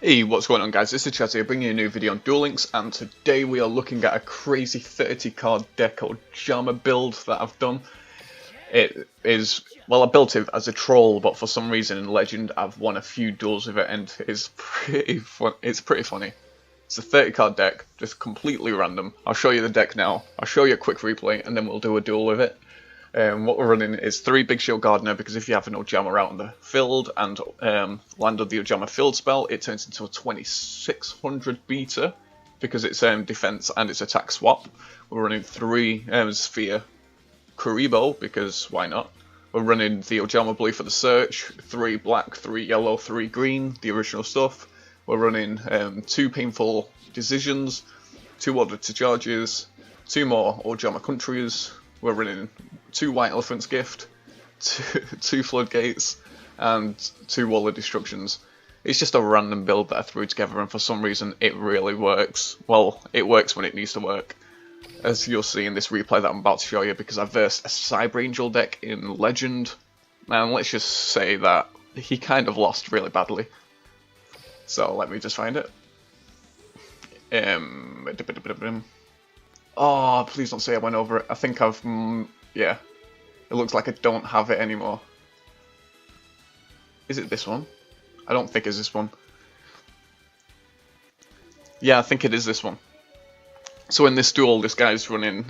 Hey, what's going on guys, this is Chaz here bringing you a new video on Duel Links, and today we are looking at a crazy 30 card deck Ojama build that I've done. It is, well, I built it as a troll, but for some reason in Legend I've won a few duels with it and it's pretty fun. It's pretty funny. It's a 30 card deck, just completely random. I'll show you the deck now, I'll show you a quick replay and then we'll do a duel with it. What we're running is 3 Big Shield Gardener, because if you have an Ojama out on the field and land on the Ojama field spell, it turns into a 2600 beta, because it's defense and it's attack swap. We're running 3 Sphere Kuribo, because why not? We're running the Ojama Blue for the search, 3 black, 3 yellow, 3 green, the original stuff. We're running 2 Painful Decisions, 2 Order to Charges, 2 more Ojama Countries. We're running 2 White Elephant's Gift, 2 Floodgates, and 2 Wall of Destructions. It's just a random build that I threw together, and for some reason it really works. Well, it works when it needs to work, as you'll see in this replay that I'm about to show you, because I versed a Cyber Angel deck in Legend, and let's just say that he kind of lost really badly. So let me just find it. Oh, please don't say I went over it. I think I've, yeah. It looks like I don't have it anymore. Is it this one? I don't think it's this one. Yeah, I think it is this one. So in this duel, this guy's running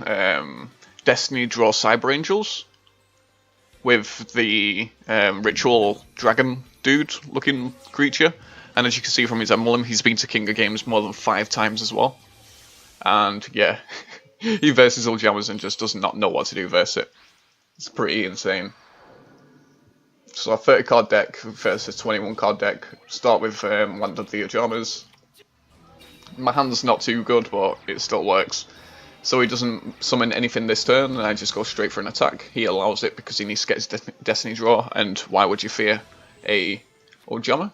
Destiny Draw Cyber Angels with the Ritual Dragon dude looking creature. And as you can see from his emblem, he's been to King of Games more than 5 times as well. And yeah, he versus Ojamas and just does not know what to do versus it. It's pretty insane. So a 30 card deck versus a 21 card deck. Start with Land of the Ojamas. My hand's not too good, but it still works. So he doesn't summon anything this turn, and I just go straight for an attack. He allows it because he needs to get his Destiny Draw, and why would you fear a Ojama?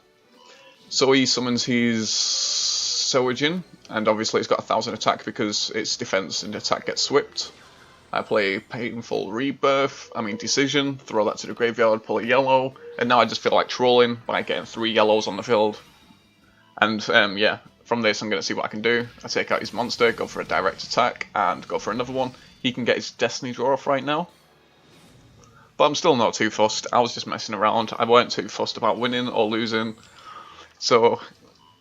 So he summons his Sojin, and obviously it's got 1000 attack because its defense and attack gets swept. I play Painful Decision, throw that to the graveyard, pull a yellow, and now I just feel like trolling by getting 3 yellows on the field. And yeah, from this I'm going to see what I can do. I take out his monster, go for a direct attack, and go for another one. He can get his Destiny Draw off right now. But I'm still not too fussed, I was just messing around. I weren't too fussed about winning or losing. So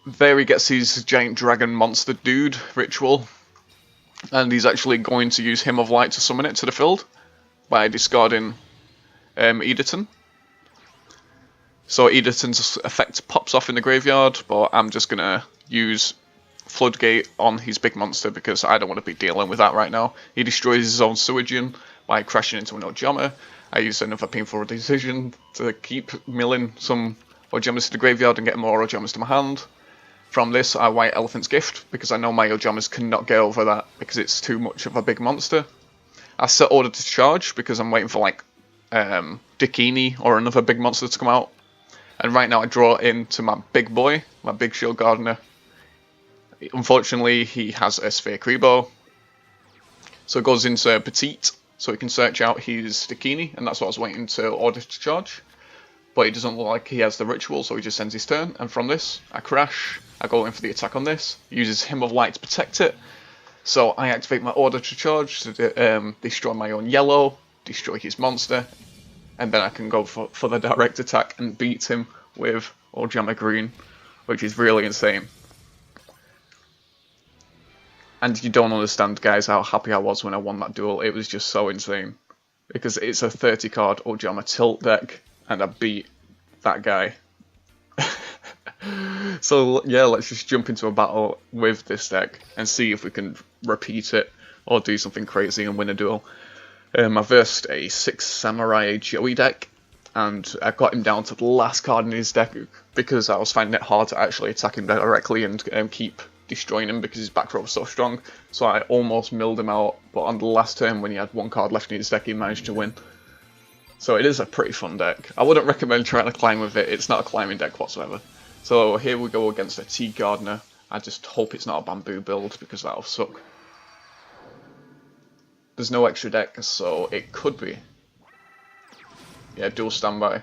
there he gets his giant dragon monster dude, Ritual. And he's actually going to use Hymn of Light to summon it to the field by discarding Editon. So Editon's effect pops off in the graveyard, but I'm just going to use Floodgate on his big monster because I don't want to be dealing with that right now. He destroys his own Suijian by crashing into an Ojama. I use another Painful Decision to keep milling some Ojamas to the graveyard and get more Ojamas to my hand. From this, I White Elephant's Gift, because I know my Ojamas cannot get over that, because it's too much of a big monster. I set Order to Charge, because I'm waiting for, like, Dakini or another big monster to come out. And right now I draw into my big boy, my Big Shield Gardener. Unfortunately, he has a Sphere Kuribo. So it goes into Petite, so he can search out his Dakini, and that's what I was waiting to Order to Charge. But he doesn't look like he has the Ritual, so he just sends his turn. And from this, I crash. I go in for the attack on this. He uses Hymn of Light to protect it. So I activate my Order to Charge to destroy my own yellow, destroy his monster, and then I can go for the direct attack and beat him with Ojama Green, which is really insane. And you don't understand, guys, how happy I was when I won that duel. It was just so insane. Because it's a 30 card Ojama tilt deck. And I beat that guy. So yeah, let's just jump into a battle with this deck and see if we can repeat it or do something crazy and win a duel. I versed a 6 Samurai Joey deck, and I got him down to the last card in his deck because I was finding it hard to actually attack him directly and keep destroying him because his back row was so strong. So I almost milled him out, but on the last turn when he had 1 card left in his deck, he managed to win. So it is a pretty fun deck. I wouldn't recommend trying to climb with it, it's not a climbing deck whatsoever. So here we go against a Tea Gardener. I just hope it's not a bamboo build because that'll suck. There's no extra deck, so it could be. Yeah, dual standby.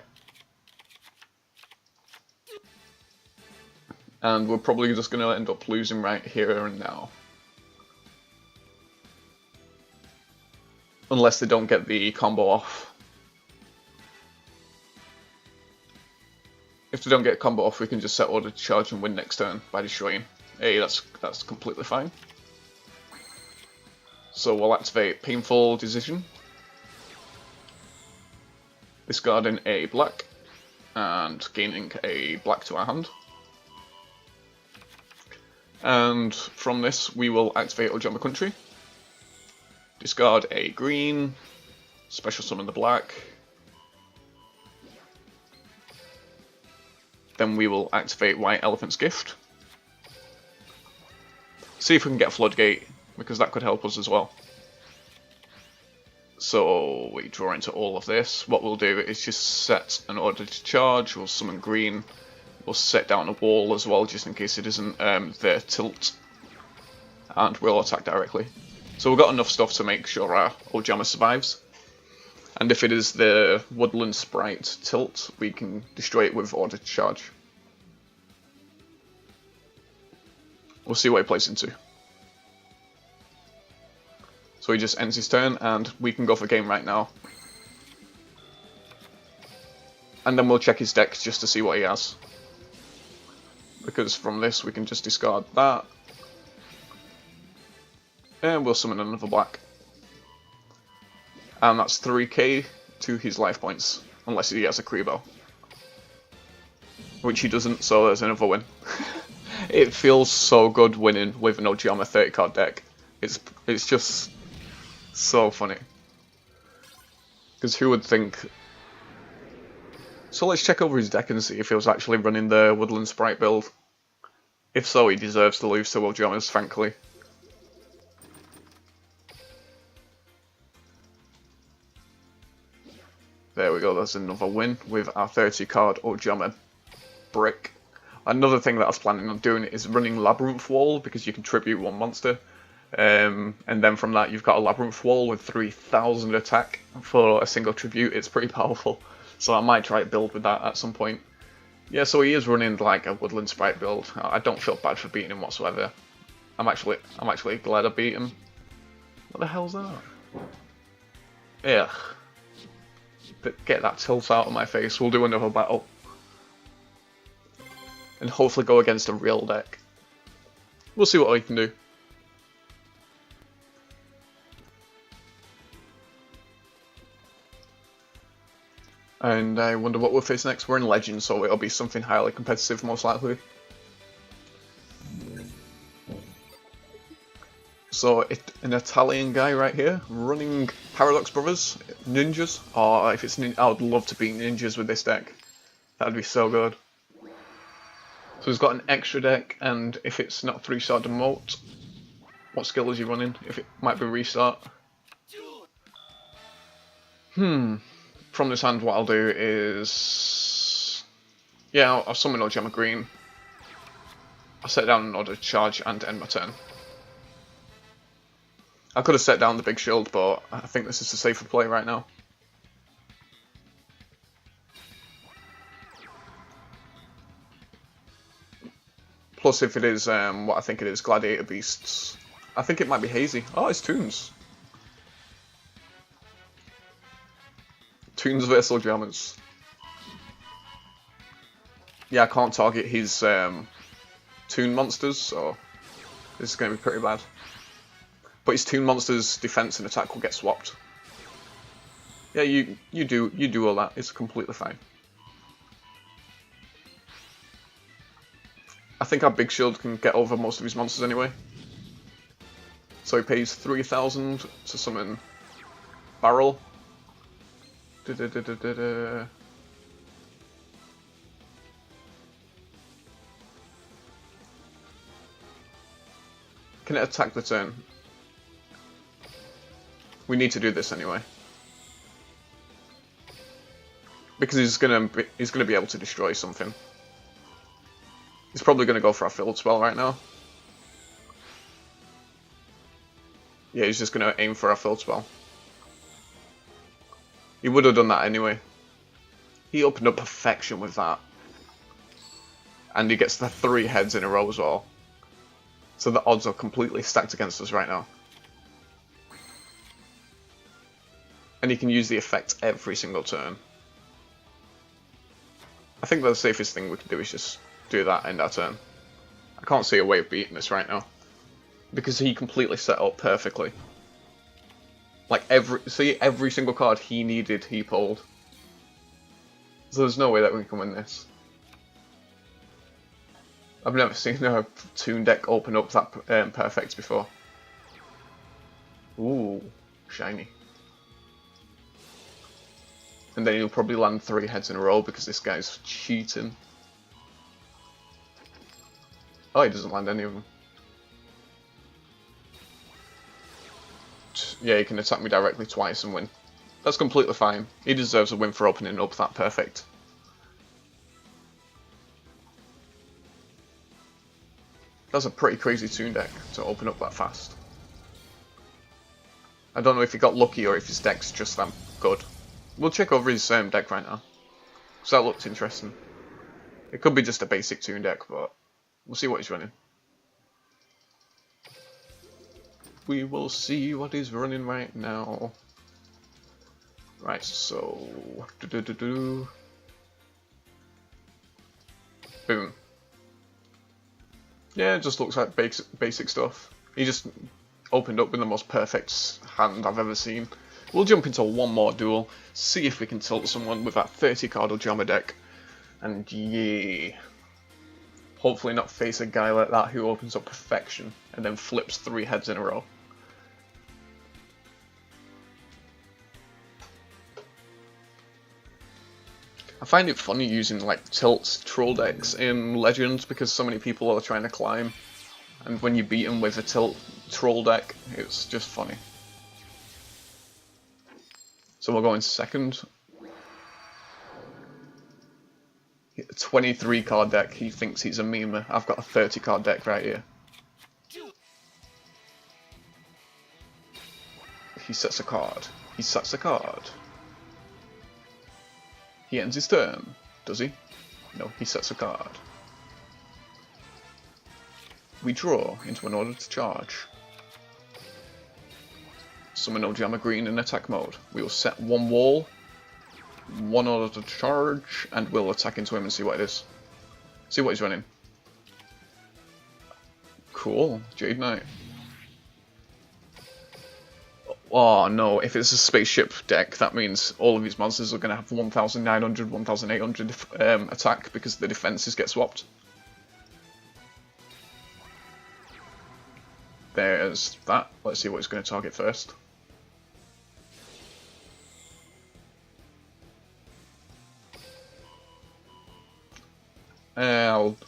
And we're probably just going to end up losing right here and now. Unless they don't get the combo off. If they don't get a combo off, we can just set order to charge and win next turn by destroying. Hey, that's completely fine. So we'll activate Painful Decision. Discarding a black and gaining a black to our hand. And from this we will activate Ojama Country. Discard a green, special summon the black. Then we will activate White Elephant's Gift. See if we can get Floodgate, because that could help us as well. So we draw into all of this. What we'll do is just set an order to charge, we'll summon green, we'll set down a wall as well just in case it isn't their tilt, and we'll attack directly. So we've got enough stuff to make sure our Ojama survives. And if it is the Woodland Sprite tilt, we can destroy it with order to charge. We'll see what he plays into. So he just ends his turn, and we can go for game right now. And then we'll check his deck just to see what he has. Because from this we can just discard that. And we'll summon another black. And that's 3k to his life points, unless he has a Kribo. Which he doesn't, so there's another win. It feels so good winning with an Ojama 30 card deck. It's just so funny. Because who would think... So let's check over his deck and see if he was actually running the Woodland Sprite build. If so, he deserves to lose to Ojamas, frankly. There we go, that's another win with our 30 card Ojama brick. Another thing that I was planning on doing is running Labyrinth Wall, because you can tribute one monster. And then from that you've got a Labyrinth Wall with 3000 attack for a single tribute. It's pretty powerful. So I might try to build with that at some point. Yeah, so he is running like a Woodland Sprite build. I don't feel bad for beating him whatsoever. I'm actually glad I beat him. What the hell's that? Ugh. Get that tilt out of my face. We'll do another battle. And hopefully go against a real deck. We'll see what we can do. And I wonder what we'll face next. We're in Legends, so it'll be something highly competitive most likely. So an Italian guy right here, running Paradox Brothers, ninjas. Oh, if it's I would love to beat ninjas with this deck. That'd be so good. So he's got an extra deck, and if it's not 3-star demote, what skill is he running? If it might be restart. From this hand, what I'll do is, yeah, I'll summon Ojama Green. I'll set down an order to charge and end my turn. I could have set down the big shield, but I think this is a safer play right now. Plus, if it is what I think it is, Gladiator Beasts, I think it might be Hazy. Oh, it's Toons. Toons vs Ojamas. Yeah, I can't target his Toon monsters, so this is going to be pretty bad. But his Toon monsters' defense and attack will get swapped. Yeah, you do all that. It's completely fine. I think our big shield can get over most of his monsters anyway. So he pays 3000 to summon Barrel. Can it attack the turn? We need to do this anyway. Because he's gonna be able to destroy something. He's probably gonna go for a field spell right now. Yeah, he's just gonna aim for a field spell. He would have done that anyway. He opened up perfection with that. And he gets the 3 heads in a row as well. So the odds are completely stacked against us right now. And he can use the effect every single turn. I think the safest thing we can do is just do that end our turn. I can't see a way of beating this right now. Because he completely set up perfectly. Like every single card he needed, he pulled. So there's no way that we can win this. I've never seen a Toon deck open up that perfect before. Ooh, shiny. And then he'll probably land 3 heads in a row because this guy's cheating. Oh, he doesn't land any of them. Yeah, he can attack me directly twice and win. That's completely fine. He deserves a win for opening up that perfect. That's a pretty crazy Toon deck to open up that fast. I don't know if he got lucky or if his deck's just that good. We'll check over his deck right now. Because that looked interesting. It could be just a basic Toon deck, but we'll see what he's running. We will see what he's running right now. Right, so... Boom. Yeah, it just looks like basic stuff. He just opened up with the most perfect hand I've ever seen. We'll jump into one more duel, see if we can tilt someone with that 30 Card Ojama deck. And yeah, hopefully not face a guy like that who opens up perfection and then flips 3 heads in a row. I find it funny using like tilt troll decks in Legends because so many people are trying to climb, and when you beat them with a tilt troll deck, it's just funny. So we'll go in second. 23 card deck, he thinks he's a memer. I've got a 30 card deck right here. He sets a card. He sets a card. He ends his turn, does he? No, he sets a card. We draw into an order to charge. Summon Ojama Green in attack mode. We will set 1 wall, 1 order to charge, and we'll attack into him and see what it is. See what he's running. Cool, Jade Knight. Oh no, if it's a spaceship deck, that means all of his monsters are going to have 1,900, 1,800 attack because the defenses get swapped. There's that. Let's see what he's going to target first.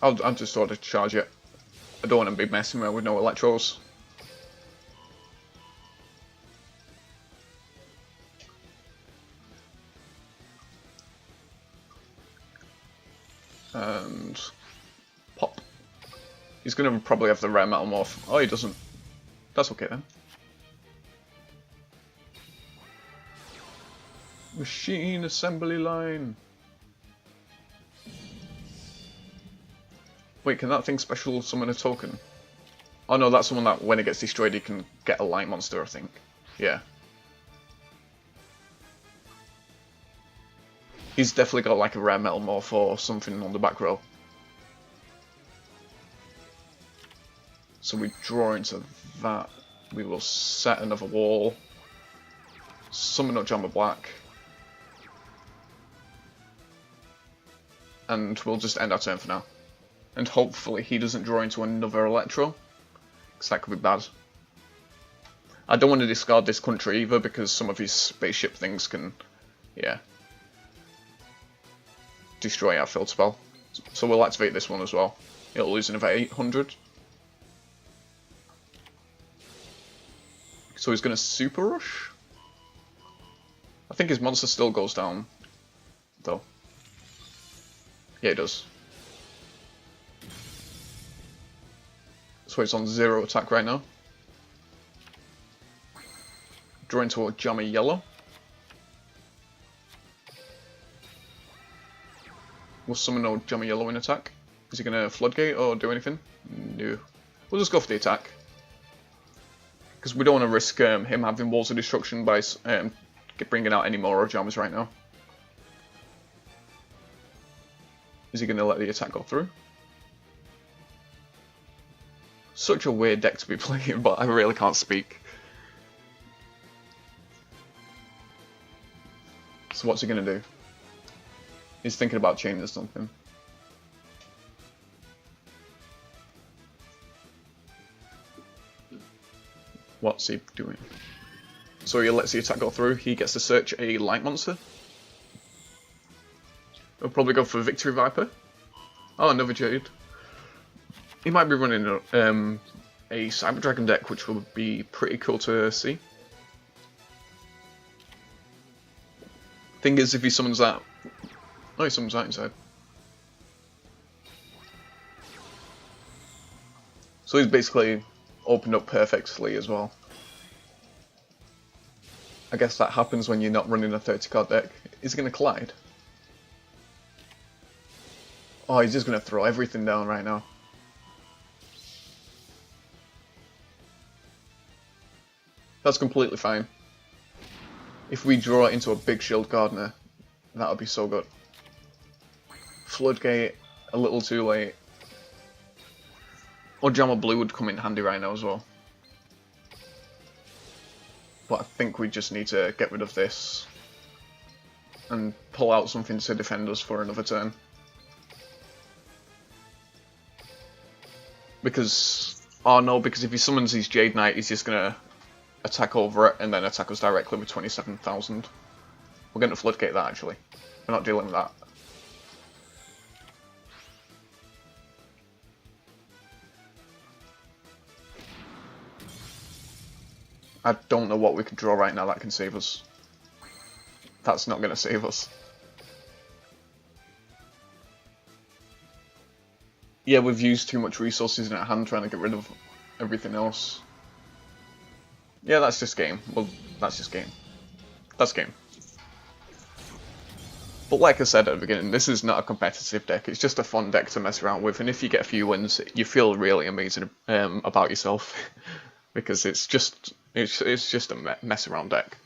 I'll just order to charge it. I don't want to be messing around with no electros. And pop. He's going to probably have the rare metal morph. Oh, he doesn't. That's okay then. Machine assembly line. Wait, can that thing special summon a token? Oh no, that's the one that when it gets destroyed he can get a light monster, I think. Yeah. He's definitely got like a rare metal morph or something on the back row. So we draw into that. We will set another wall. Summon Ojama Black. And we'll just end our turn for now. And hopefully he doesn't draw into another Electro, because that could be bad. I don't want to discard this country either, because some of his spaceship things can, yeah, destroy our field spell. So we'll activate this one as well. It'll lose another 800. So he's going to Super Rush? I think his monster still goes down, though. Yeah, it does. So it's on 0 attack right now. Draw into a Ojama Yellow. We'll summon Ojama Yellow in attack. Is he going to Floodgate or do anything? No. We'll just go for the attack. Because we don't want to risk him having Walls of Destruction by bringing out any more Ojamas right now. Is he going to let the attack go through? Such a weird deck to be playing, but I really can't speak. So what's he going to do? He's thinking about chaining something. What's he doing? So he lets the attack go through. He gets to search a light monster. He'll probably go for Victory Viper. Oh, another Jade. He might be running a Cyber Dragon deck, which will be pretty cool to see. Thing is, if he summons that... Oh, he summons that inside. So he's basically opened up perfectly as well. I guess that happens when you're not running a 30 card deck. Is he going to collide? Oh, he's just going to throw everything down right now. That's completely fine. If we draw it into a big Shield Gardener, that would be so good. Floodgate, a little too late. Ojama Blue would come in handy right now as well. But I think we just need to get rid of this and pull out something to defend us for another turn. Because, oh no, because if he summons his Jade Knight, he's just gonna attack over it and then attack us directly with 27,000. We're going to Floodgate that actually. We're not dealing with that. I don't know what we could draw right now that can save us. That's not going to save us. Yeah, we've used too much resources in our hand trying to get rid of everything else. Yeah, that's just game. Well, that's just game. That's game. But like I said at the beginning, this is not a competitive deck. It's just a fun deck to mess around with, and if you get a few wins, you feel really amazing about yourself because it's just a mess around deck.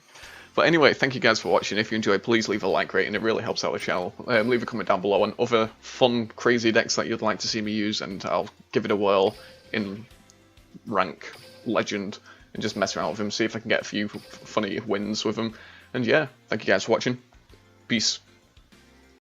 But anyway, thank you guys for watching. If you enjoyed, please leave a like rating. It really helps out the channel. Leave a comment down below on other fun, crazy decks that you'd like to see me use, and I'll give it a whirl in rank, legend, and just mess around with him, see if I can get a few funny wins with him. And yeah, thank you guys for watching. Peace.